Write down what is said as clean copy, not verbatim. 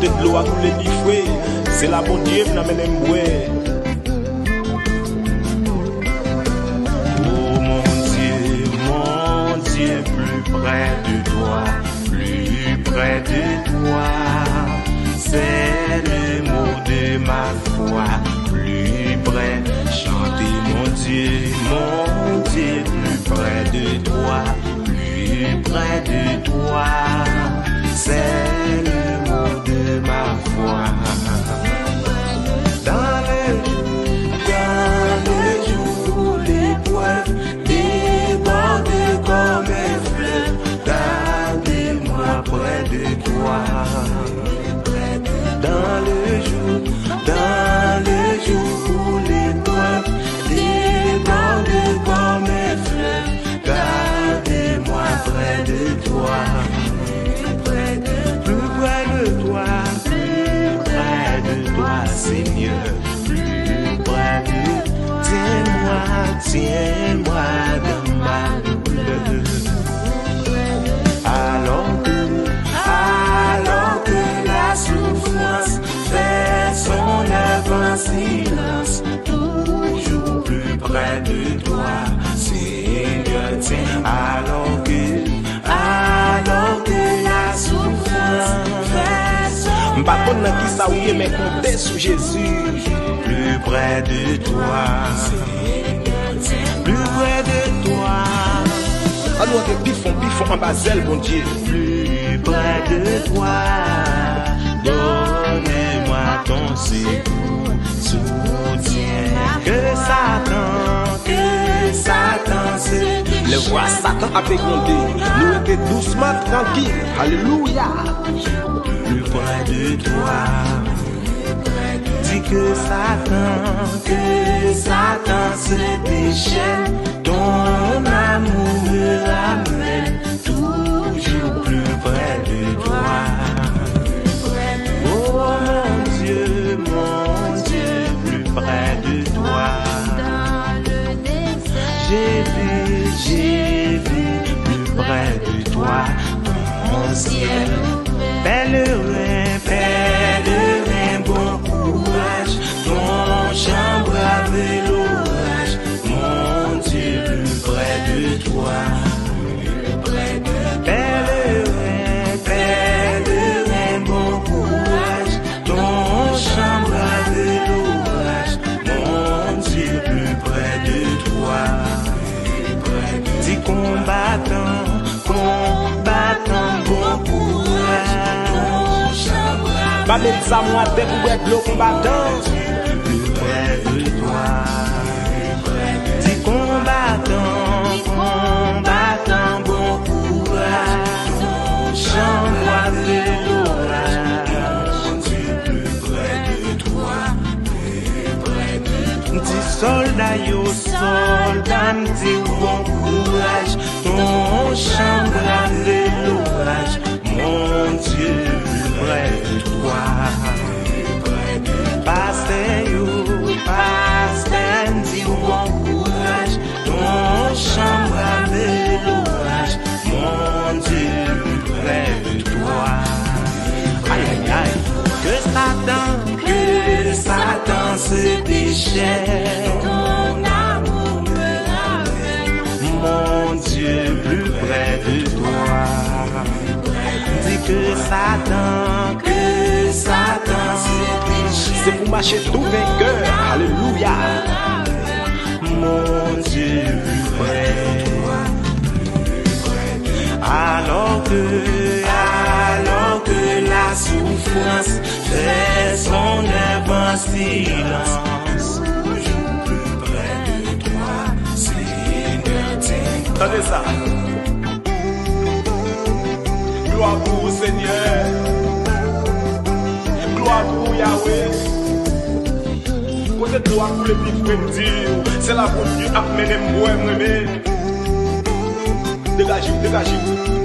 côté de l'eau à couler bifoué. C'est la bonne Dieu qui m'amène m'boué. Oh mon Dieu, plus près de toi, plus près de toi. C'est le mot de ma foi, plus près. Chantez mon Dieu, plus près de toi, plus près de toi. C'est le mot de ma foi. Dans le jour où l'épreuve déborde comme un fleuve, gardez-moi près de toi. Dans le jour où l'épreuve déborde comme un fleuve, gardez-moi près de toi. Seigneur, plus près de toi, tiens-moi dans ma douleur. Alors que la souffrance fait son œuvre en silence, toujours plus près de toi, Seigneur, tiens. Alors que la souffrance fait son M'pas pas dans qui ça ouye mais compter sur Jésus. plus près de toi, plus près de toi, Alors que pifon en basel, bon Dieu. plus près de toi. Donne-moi ton secours, soutien. Que Satan se Le roi Satan a fécondé. Nous étions doucement tranquilles. Alléluia. plus près de toi. Dis que Satan se déchaîne. Ton amour me ramène toujours plus près de toi. Oh mon Dieu, plus près de toi. J'ai vu plus près de toi ton ciel. Pèlerin, bon courage, ton champ brave l'orage. Mon Dieu, plus près de toi. Pèlerin, bon courage, ton champ brave l'orage. Mon Dieu, plus près de toi. Dis combattant, bon courage. Pas même ça, moi, dès que vous êtes le combattant. Plus près de toi. Dis combattant, bon courage. Ton chant de l'orage. Mon Dieu, plus près de toi. Dis soldat, dis bon courage. Ton chant de l'orage. Mon Dieu, plus près de toi. Pasteur, dis bon courage. Ton chant de l'orage. Mon Dieu, plus près de toi. Aïe, aïe, aïe. Que Satan se déchaîne. Ton amour me ramène. Mon Dieu, plus près de toi. Dis que Satan se déchaîne. C'est pour marcher tout vainqueur. Alléluia. Mon Dieu, plus près de toi. Alors que la souffrance fait son œuvre en silence, toujours plus près de toi, Seigneur, tiens. Attendez ça. Gloire pour vous, Seigneur. Gloire pour Yahweh. Côté de toi, pour le petit dire, c'est la bonne Dieu à mener moi. Dégagez-vous, dégagez-vous.